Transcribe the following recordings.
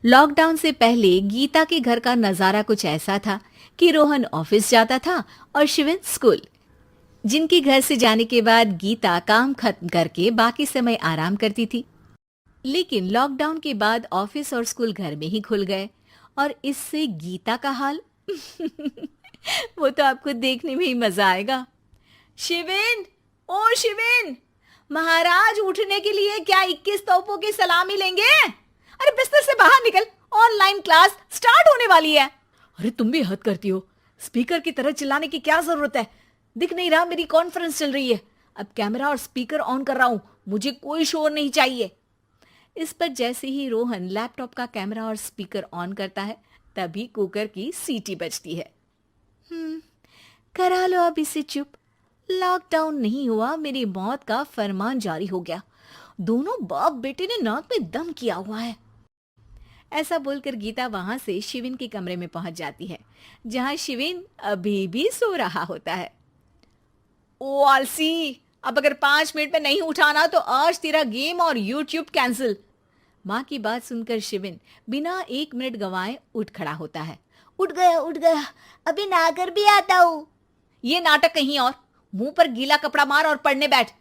Lockdown से पहले गीता के घर का नजारा कुछ ऐसा था कि रोहन ऑफिस जाता था और शिविन स्कूल। जिनके घर से जाने के बाद गीता काम खत्म करके बाकी समय आराम करती थी। लेकिन लॉकडाउन के बाद ऑफिस और स्कूल घर में ही खुल गए और इससे गीता का हाल वो तो आपको देखने में ही मजा आएगा। शिविन, ओ शिविन, महाराज उठने के लिए क्या 21 तोपों की सलामी लेंगे? अरे बिस्तर से बाहर निकल, ऑनलाइन क्लास स्टार्ट होने वाली है। अरे तुम भी हद करती हो, स्पीकर की तरह चिल्लाने की क्या जरूरत है? दिख नहीं रहा मेरी कॉन्फ्रेंस चल रही है। अब कैमरा और स्पीकर ऑन कर रहा हूं, मुझे कोई शोर नहीं चाहिए। इस पर जैसे ही रोहन लैपटॉप का कैमरा और स्पीकर ऑन करता है तभी कुकर की सीटी बजती है। करा लो अब इसे चुप। लॉकडाउन नहीं हुआ, मेरी मौत का फरमान जारी हो गया। दोनों बाप बेटे ने नाक में दम किया हुआ है। ऐसा बोलकर गीता वहां से शिविन के कमरे में पहुंच जाती है, जहां शिविन अभी भी सो रहा होता है। ओ आलसी, अब अगर 5 मिनट में नहीं उठाना तो आज तेरा गेम और यूट्यूब कैंसिल। माँ की बात सुनकर शिविन बिना 1 मिनट गंवाए उठ खड़ा होता है। उठ गया, अभी नहाकर भी आता हूँ। ये नाटक कहीं और, मुंह पर गीला कपड़ा मार और पढ़ने बैठ।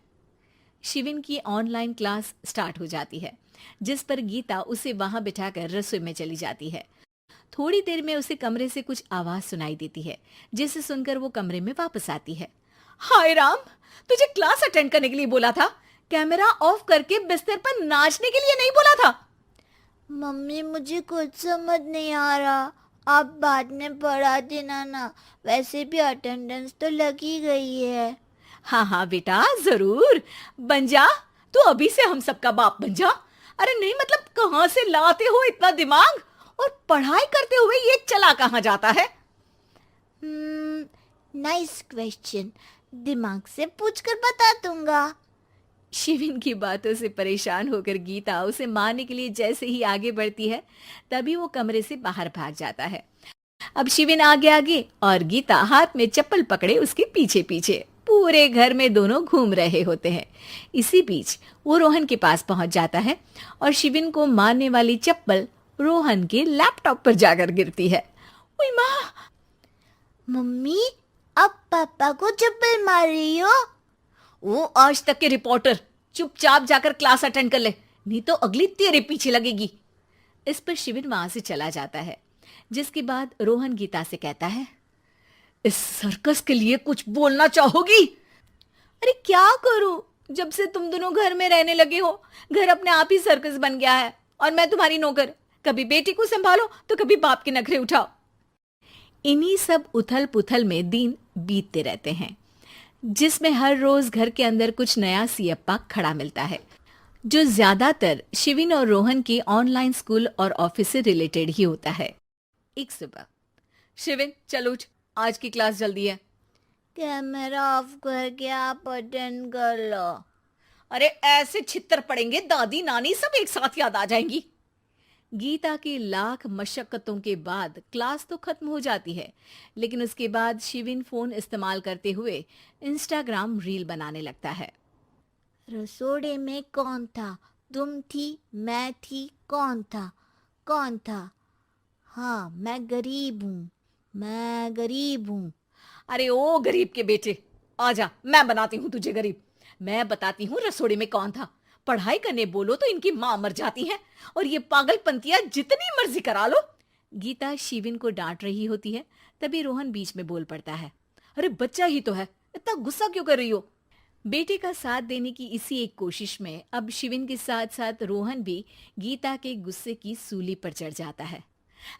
शिविन की ऑनलाइन क्लास स्टार्ट हो जाती है, जिस पर गीता उसे वहां बिठाकर रसोई में चली जाती है। थोड़ी देर में उसे कमरे से कुछ आवाज सुनाई देती है, जिसे सुनकर वो कमरे में वापस आती है। हाय राम, तुझे क्लास अटेंड करने के लिए बोला था, कैमरा ऑफ करके बिस्तर पर नाचने के लिए नहीं बोला था। मम्मी मुझे कुछ समझ नहीं आ रहा, आप बाद में पढ़ा देना ना, वैसे भी अटेंडेंस तो लगी गई है। हाँ हाँ बेटा, जरूर बन जा। तू अभी से हम सबका बाप बन जा। अरे नहीं मतलब कहाँ से लाते हो इतना दिमाग, और पढ़ाई करते हुए ये चला कहाँ जाता है? नाइस क्वेश्चन, दिमाग से पूछकर बता दूंगा। शिविन की बातों से परेशान होकर गीता उसे मारने के लिए जैसे ही आगे बढ़ती है तभी वो कमरे से बाहर भाग जाता है। अब शिविन आगे आगे और गीता हाथ में चप्पल पकड़े उसके पीछे पीछे पूरे घर में दोनों घूम रहे होते हैं। इसी बीच वो रोहन के पास पहुंच जाता है और शिविन को मारने वाली चप्पल रोहन के लैपटॉप पर जाकर गिरती है। ओए माँ! मम्मी, अब पापा को चप्पल मार रही हो? वो आज तक के रिपोर्टर, चुपचाप जाकर क्लास अटेंड कर ले, नहीं तो अगली तेरे पीछे लगेगी। इस पर शिविन वहां से चला जाता है, जिसके बाद रोहन गीता से कहता है, इस सर्कस के लिए कुछ बोलना चाहोगी? अरे क्या करूं, जब से तुम दोनों घर में रहने लगे हो, घर अपने आप ही सर्कस बन गया है और मैं तुम्हारी नौकर। कभी बेटी को संभालो तो कभी बाप के नखरे उठाओ। इन्हीं सब उथल पुथल में दिन बीतते रहते हैं, जिसमें हर रोज घर के अंदर कुछ नया सियप्पा खड़ा मिलता है, जो ज्यादातर शिविन और रोहन के ऑनलाइन स्कूल और ऑफिस से रिलेटेड ही होता है। एक सुबह, शिविन चल उठ, आज की क्लास जल्दी है। कैमरा ऑफ करके आप अटेंड कर लो। अरे ऐसे छित्तर पड़ेंगे, दादी नानी सब एक साथ याद आ जाएंगी। गीता की लाख मशक्कतों के बाद क्लास तो खत्म हो जाती है, लेकिन उसके बाद शिविन फोन इस्तेमाल करते हुए इंस्टाग्राम रील बनाने लगता है। रसोड़े में कौन था? तुम थी, मैं थी, कौन था? कौन था? हाँ, मैं गरीब हूँ, मैं गरीब हूँ। अरे ओ गरीब के बेटे, आजा, मैं बनाती हूँ तुझे गरीब। मैं बताती हूँ रसोड़े में कौन था। पढ़ाई करने बोलो तो इनकी माँ मर जाती है, और ये पागलपंतियां जितनी मर्जी करा लो। गीता शिविन को डांट रही होती है, तभी रोहन बीच में बोल पड़ता है। अरे बच्चा ही तो है, इतना गुस्सा क्यों कर रही हो? बेटे का साथ देने की इसी एक कोशिश में अब शिविन के साथ साथ रोहन भी गीता के गुस्से की सूली पर चढ़ जाता है।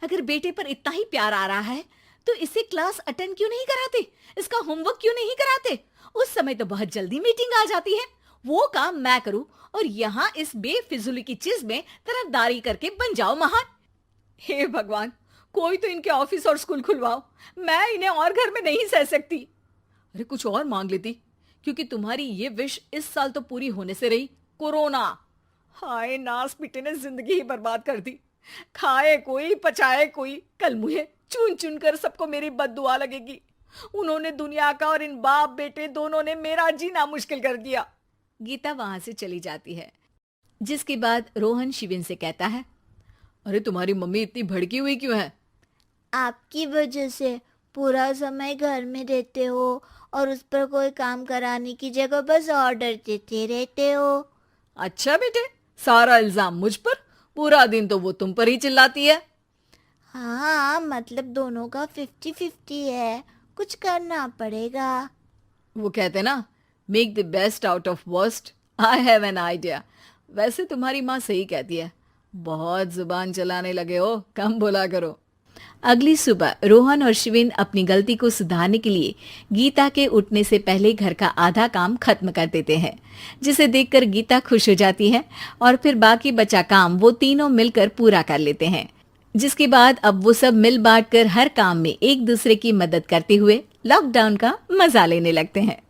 अगर बेटे पर इतना ही प्यार आ रहा है तो इसे क्लास अटेंड क्यों नहीं कराते, इसका होमवर्क क्यों नहीं कराते? उस समय तो बहुत जल्दी मीटिंग आ जाती है, वो काम मैं करूं और यहाँ इस बेफिजुली की चीज में तरफदारी करके बन जाओ महान। हे भगवान, कोई तो इनके ऑफिस और स्कूल खुलवाओ, मैं इन्हें और घर में नहीं सह सकती। अरे कुछ और मांग लेती, क्योंकि तुम्हारी ये विश इस साल तो पूरी होने से रही, कोरोना। हाय नास पिटे ने जिंदगी ही बर्बाद कर दी। खाए कोई पचाए कोई, कल मुझे चुन चुन कर सबको मेरी बद्दुआ लगेगी। उन्होंने दुनिया का और इन बाप बेटे दोनों ने मेरा जीना मुश्किल कर दिया। गीता वहां से चली जाती है, जिसके बाद रोहन शिविन से कहता है, अरे तुम्हारी मम्मी इतनी भड़की हुई क्यों है? आपकी वजह से पूरा समय घर में रहते हो और उस पर कोई काम कराने की जगह बस ऑर्डर देते रहते हो। अच्छा बेटे, सारा इल्जाम मुझ पर, पूरा दिन तो वो तुम पर ही चिल्लाती है। हाँ, मतलब दोनों का 50-50 है, कुछ करना पड़ेगा। वो कहते ना, make the best out of worst. I have an idea. वैसे तुम्हारी माँ सही कहती है, बहुत जुबान चलाने लगे हो, कम बोला करो। अगली सुबह रोहन और शिविन अपनी गलती को सुधारने के लिए गीता के उठने से पहले घर का आधा काम खत्म कर देते हैं, जिसे देखकर गीता खुश हो जाती है और फिर बाकी बचा काम वो तीनों मिलकर पूरा कर लेते हैं। जिसके बाद अब वो सब मिल बांट कर हर काम में एक दूसरे की मदद करते हुए लॉकडाउन का मजा लेने लगते हैं।